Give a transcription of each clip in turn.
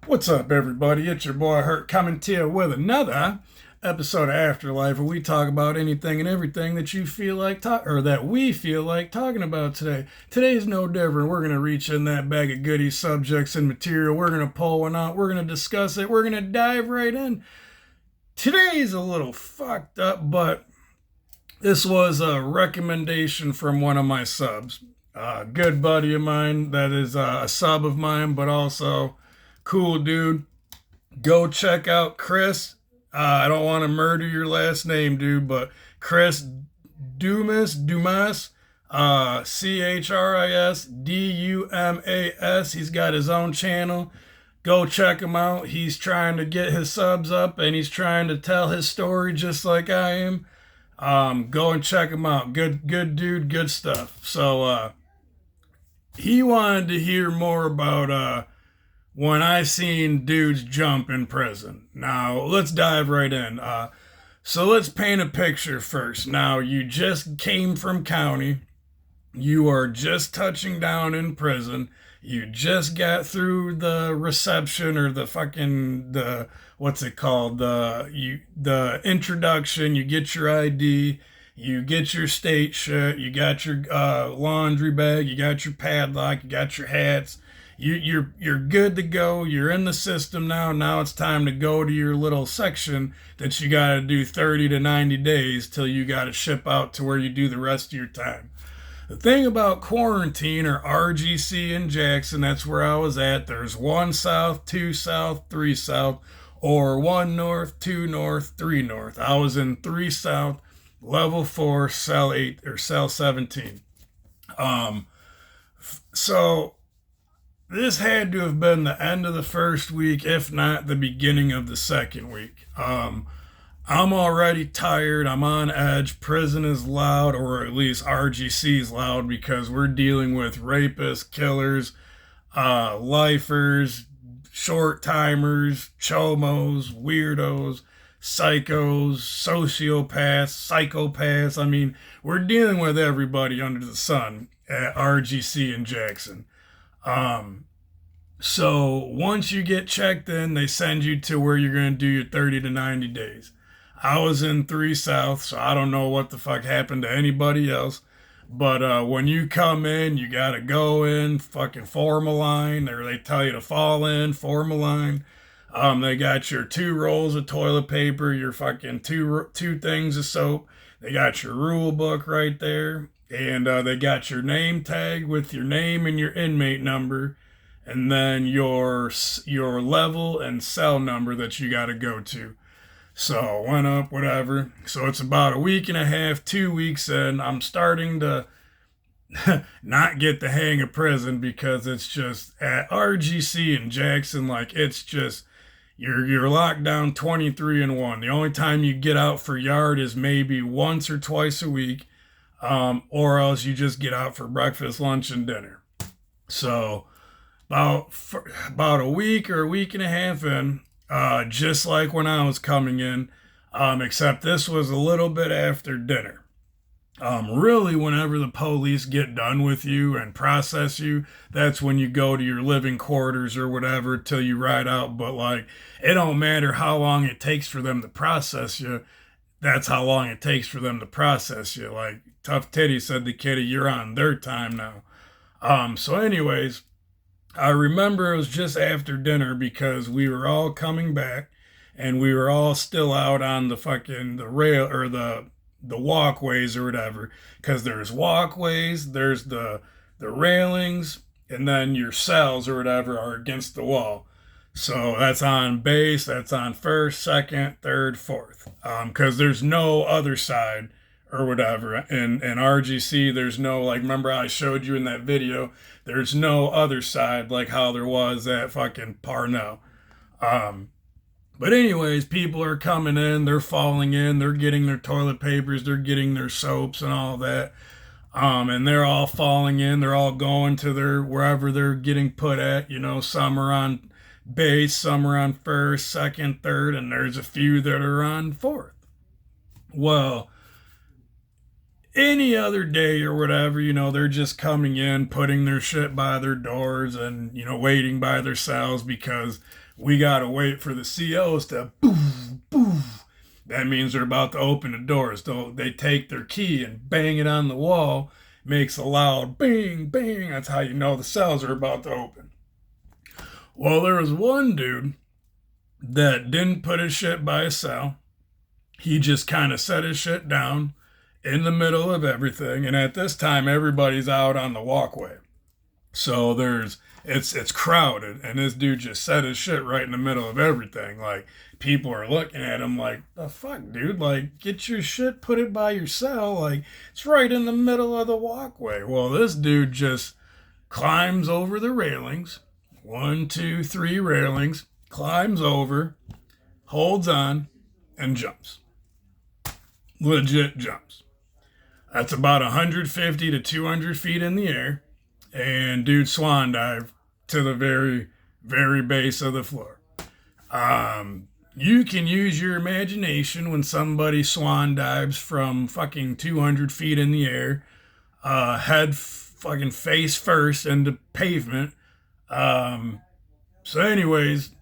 What's up, everybody? It's your boy Hurt coming to you with another episode of Afterlife, where we talk about anything and everything that you feel like or that we feel like talking about today. Today's no different. We're gonna reach in that bag of goodie subjects and material. We're gonna pull one out. We're gonna discuss it. We're gonna dive right in. Today's a little fucked up, but this was a recommendation from one of my subs. A good buddy of mine that is a sub of mine, but also cool dude. Go check out Chris. I don't want to murder your last name, dude, but Chris Dumas, ChrisDumas. He's got his own channel. Go check him out. He's trying to get his subs up and he's trying to tell his story just like I am. Go and check him out. Good dude, good stuff. So he wanted to hear more about when I seen dudes jump in prison. Now, let's dive right in. So let's paint a picture first. Now, you just came from county. You are just touching down in prison. You just got through the reception or the what's it called? The introduction. You get your ID. You get your state shit. You got your laundry bag. You got your padlock. You got your hats. You're good to go. You're in the system now. Now it's time to go to your little section that you got to do 30 to 90 days till you got to ship out to where you do the rest of your time. The thing about quarantine or RGC in Jackson, that's where I was at. There's 1 south, 2 south, 3 south, or 1 north, 2 north, 3 north. I was in 3 south, level 4, cell 8 or cell 17. So this had to have been the end of the first week, if not the beginning of the second week. I'm already tired. I'm on edge. Prison is loud, or at least RGC is loud, because we're dealing with rapists, killers, lifers, short timers, chomos, weirdos, psychos, psychopaths. I mean, we're dealing with everybody under the sun at RGC in Jackson. So once you get checked in, they send you to where you're going to do your 30 to 90 days. I was in 3 South, so I don't know what the fuck happened to anybody else. But when you come in, you got to go in, fucking form a line, or they tell you to fall in, form a line. They got your 2 rolls of toilet paper, your fucking two things of soap. They got your rule book right there. And they got your name tag with your name and your inmate number, and then your level and cell number that you got to go to. So went up, whatever. So it's about a week and a half, 2 weeks in. I'm starting to not get the hang of prison, because it's just at RGC in Jackson, like it's just you're locked down 23-1. The only time you get out for yard is maybe once or twice a week. Or else you just get out for breakfast, lunch, and dinner. So about a week or a week and a half in, just like when I was coming in, except this was a little bit after dinner. Really, whenever the police get done with you and process you, that's when you go to your living quarters or whatever till you ride out. But like, it don't matter how long it takes for them to process you. That's how long it takes for them to process you. Like Tough Titty said to Kitty, you're on their time now. So anyways, I remember it was just after dinner, because we were all coming back and we were all still out on the rail or the walkways or whatever, because there's walkways, there's the railings, and then your cells or whatever are against the wall. So that's on base, that's on first, second, third, fourth. Because there's no other side or whatever. In RGC, there's no, like, remember I showed you in that video, there's no other side like how there was at fucking Parnell. But anyways, people are coming in, they're falling in, they're getting their toilet papers, they're getting their soaps and all that. And they're all falling in, they're all going to wherever they're getting put at. Some are on base, some are on first, second, third, and there's a few that are on fourth. Well, Any other day or whatever, they're just coming in, putting their shit by their doors and, waiting by their cells because we got to wait for the COs to boof, boof. That means they're about to open the doors. So they take their key and bang it on the wall, makes a loud bang, bang. That's how you know the cells are about to open. Well, there was one dude that didn't put his shit by his cell. He just kind of set his shit down in the middle of everything. And at this time, everybody's out on the walkway. So it's crowded. And this dude just set his shit right in the middle of everything. Like, people are looking at him like, the fuck, dude? Like, get your shit, put it by your cell. Like, it's right in the middle of the walkway. Well, this dude just climbs over the railings. 1, 2, 3 railings. Climbs over, holds on, and jumps. Legit jumps. That's about 150 to 200 feet in the air. And dude swan dive to the very, very base of the floor. You can use your imagination when somebody swan dives from fucking 200 feet in the air, head fucking face first into pavement. So anyways,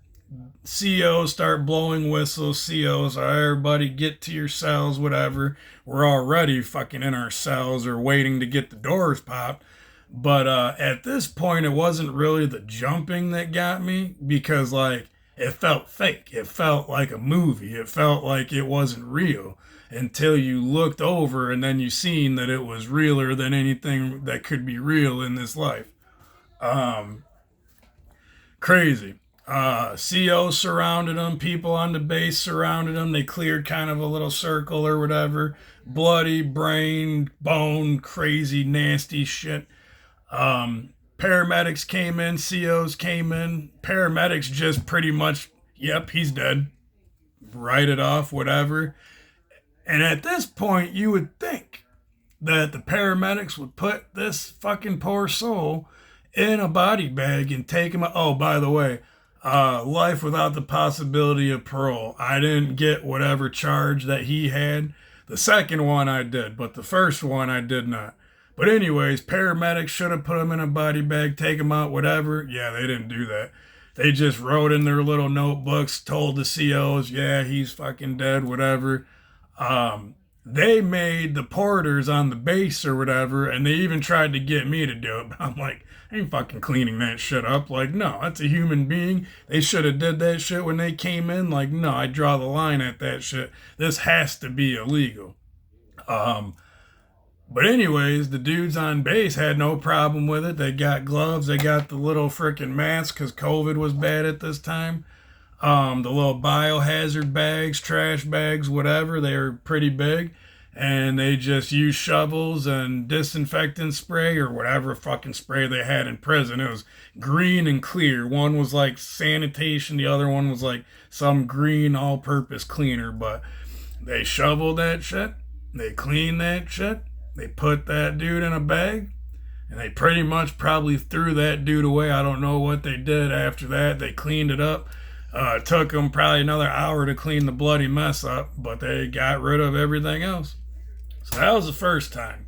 COs start blowing whistles. COs, everybody get to your cells, whatever. We're already fucking in our cells or waiting to get the doors popped. But at this point, it wasn't really the jumping that got me because, like, it felt fake. It felt like a movie. It felt like it wasn't real until you looked over and then you seen that it was realer than anything that could be real in this life. Crazy. CO surrounded them. People on the base surrounded them. They cleared kind of a little circle or whatever. Bloody, brain, bone, crazy, nasty shit. Paramedics came in. COs came in. Paramedics just pretty much, yep, he's dead. Write it off, whatever. And at this point, you would think that the paramedics would put this fucking poor soul in a body bag and take him. Oh, by the way, life without the possibility of parole. I didn't get whatever charge that he had. The second one I did, but the first one I did not. But anyways, paramedics should have put him in a body bag, take him out, whatever. Yeah, they didn't do that. They just wrote in their little notebooks, told the COs, yeah, he's fucking dead, whatever. They made the porters on the base or whatever, and they even tried to get me to do it. But I'm like, I ain't fucking cleaning that shit up. Like, no, that's a human being. They should have did that shit when they came in. Like, no, I draw the line at that shit. This has to be illegal. But anyways, the dudes on base had no problem with it. They got gloves. They got the little freaking masks because COVID was bad at this time. The little biohazard bags, trash bags, whatever. They were pretty big. And they just used shovels and disinfectant spray or whatever fucking spray they had in prison. It was green and clear. One was like sanitation. The other one was like some green all-purpose cleaner. But they shoveled that shit. They cleaned that shit. They put that dude in a bag. And they pretty much probably threw that dude away. I don't know what they did after that. They cleaned it up. It took them probably another hour to clean the bloody mess up. But they got rid of everything else. So that was the first time.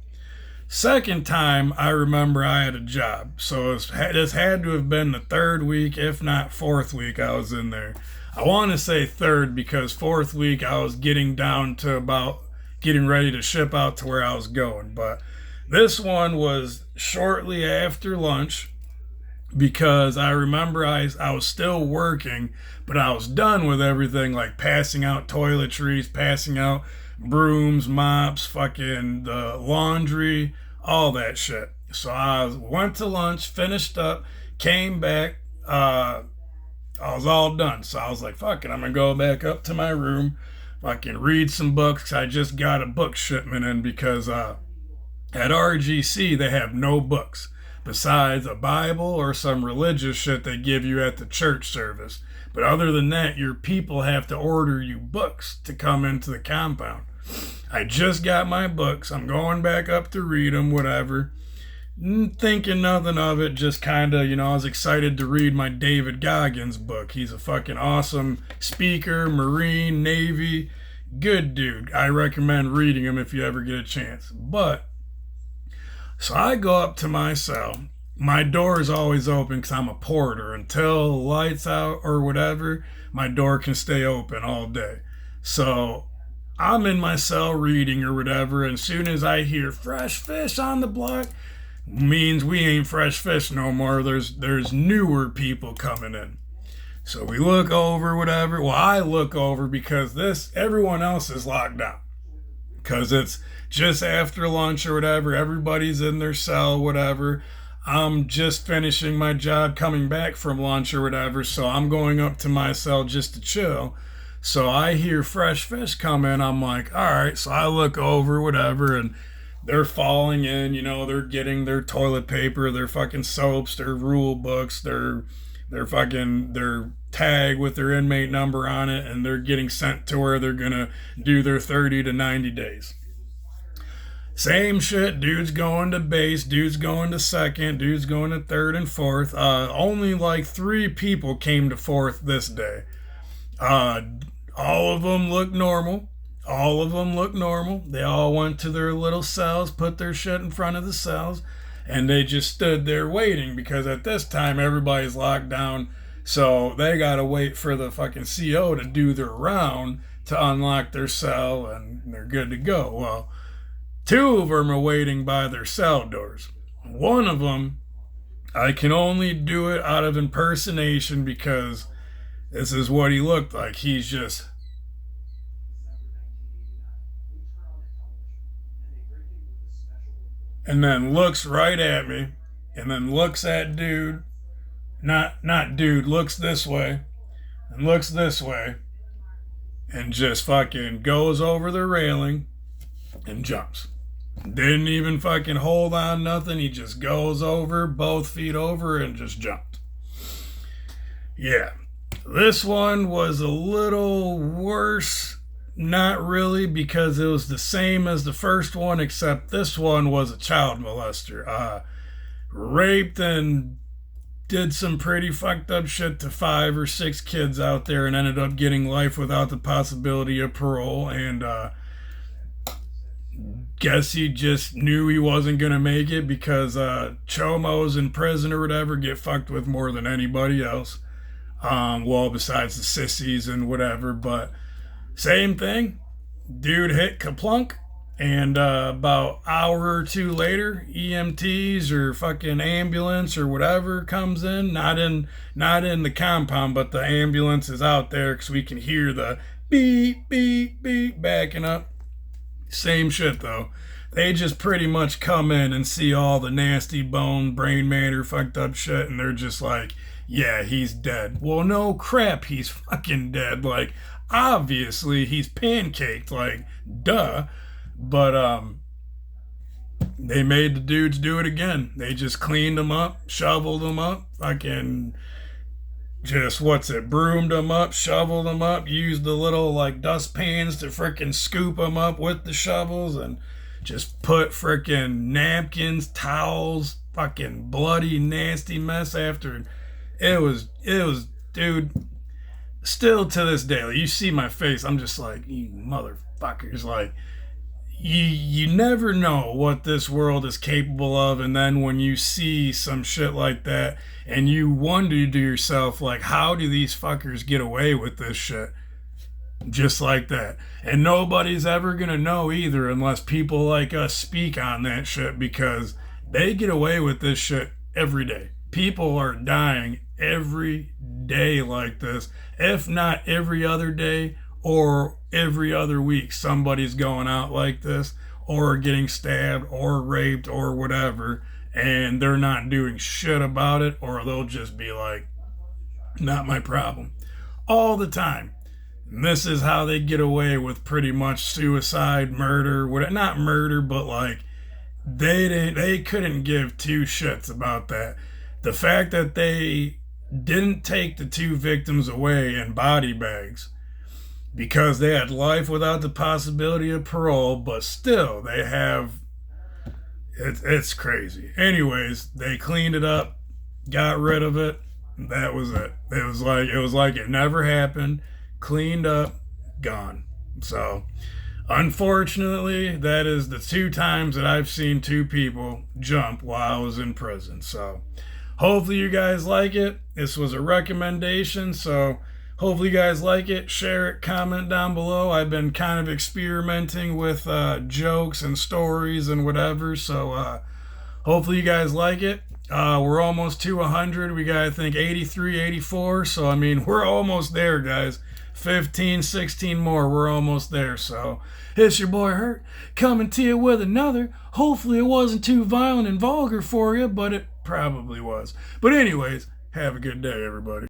Second time, I remember I had a job. So this had to have been the third week, if not fourth week I was in there. I want to say third because fourth week I was getting down to about getting ready to ship out to where I was going. But this one was shortly after lunch because I remember I was still working, but I was done with everything, like passing out toiletries, passing out brooms, mops, fucking the laundry, all that shit. So I went to lunch, finished up, came back. I was all done. So I was like, fuck it, I'm going to go back up to my room, fucking read some books. I just got a book shipment in because at RGC, they have no books besides a Bible or some religious shit they give you at the church service. But other than that, your people have to order you books to come into the compound. I just got my books. I'm going back up to read them, whatever. Thinking nothing of it, just kind of, I was excited to read my David Goggins book. He's a fucking awesome speaker, Marine, Navy, Good dude. I recommend reading him if you ever get a chance. But, so I go up to my cell. My door is always open because I'm a porter. Until lights out or whatever, my door can stay open all day. So I'm in my cell reading or whatever, and as soon as I hear fresh fish on the block, means we ain't fresh fish no more. There's newer people coming in. So we look over, whatever. Well, I look over because everyone else is locked down. Because it's just after lunch or whatever. Everybody's in their cell, whatever. I'm just finishing my job, coming back from lunch or whatever. So I'm going up to my cell just to chill. So I hear fresh fish come in. I'm like, all right. So I look over, whatever, and they're falling in. They're getting their toilet paper, their fucking soaps, their rule books, their tag with their inmate number on it, and they're getting sent to where they're gonna do their 30 to 90 days. Same shit. Dude's going to base, dude's going to second, dude's going to third and fourth. Only like 3 people came to fourth this day. All of them look normal. They all went to their little cells, put their shit in front of the cells, and they just stood there waiting because at this time everybody's locked down. So they gotta wait for the fucking CO to do their round to unlock their cell, and they're good to go. Well, 2 of them are waiting by their cell doors. One of them, I can only do it out of impersonation because this is what he looked like. He's just... and then looks right at me, and then looks at dude, not dude, looks this way, and looks this way, and just fucking goes over the railing and jumps. Didn't even fucking hold on nothing. He just goes over, both feet over, and just jumped. Yeah. This one was a little worse. Not really, because it was the same as the first one, except this one was a child molester. Raped and did some pretty fucked up shit to 5 or 6 kids out there and ended up getting life without the possibility of parole. And guess he just knew he wasn't going to make it because chomos in prison or whatever get fucked with more than anybody else. Well, besides the sissies and whatever, but same thing. Dude hit kaplunk, and about hour or 2 later, EMTs or fucking ambulance or whatever comes in. Not in the compound, but the ambulance is out there because we can hear the beep, beep, beep backing up. Same shit though. They just pretty much come in and see all the nasty bone, brain matter, fucked up shit, and they're just like, yeah, he's dead. Well, no crap, he's fucking dead. Like, obviously, he's pancaked, like, duh. But, they made the dudes do it again. They just cleaned them up, shoveled them up, fucking just, broomed them up, shoveled them up, used the little, like, dustpans to frickin' scoop them up with the shovels, and just put frickin' napkins, towels, fucking bloody, nasty mess after. It was, dude, still to this day, like, you see my face, I'm just like, you motherfuckers, like, you never know what this world is capable of, and then when you see some shit like that, and you wonder to yourself, like, how do these fuckers get away with this shit? Just like that. And nobody's ever gonna know either unless people like us speak on that shit, because they get away with this shit every day. People are dying every day like this, if not every other day or every other week. Somebody's going out like this or getting stabbed or raped or whatever, and they're not doing shit about it, or they'll just be like, not my problem, all the time. And this is how they get away with pretty much suicide, murder, not murder, but like they couldn't give 2 shits about that. The fact that they didn't take the 2 victims away in body bags because they had life without the possibility of parole, but still they have, it's crazy. Anyways, they cleaned it up, got rid of it. That was it. It was like it never happened. Cleaned up, gone. So, unfortunately, that is the 2 times that I've seen 2 people jump while I was in prison. So, hopefully you guys like it. This was a recommendation, so hopefully you guys like it. Share it, comment down below. I've been kind of experimenting with jokes and stories and whatever, so hopefully you guys like it. We're almost to 100. We got, I think, 83, 84. So, I mean, we're almost there, guys. 15, 16 more. We're almost there. So, it's your boy Hurt coming to you with another. Hopefully, it wasn't too violent and vulgar for you, but it probably was. But, anyways, have a good day, everybody.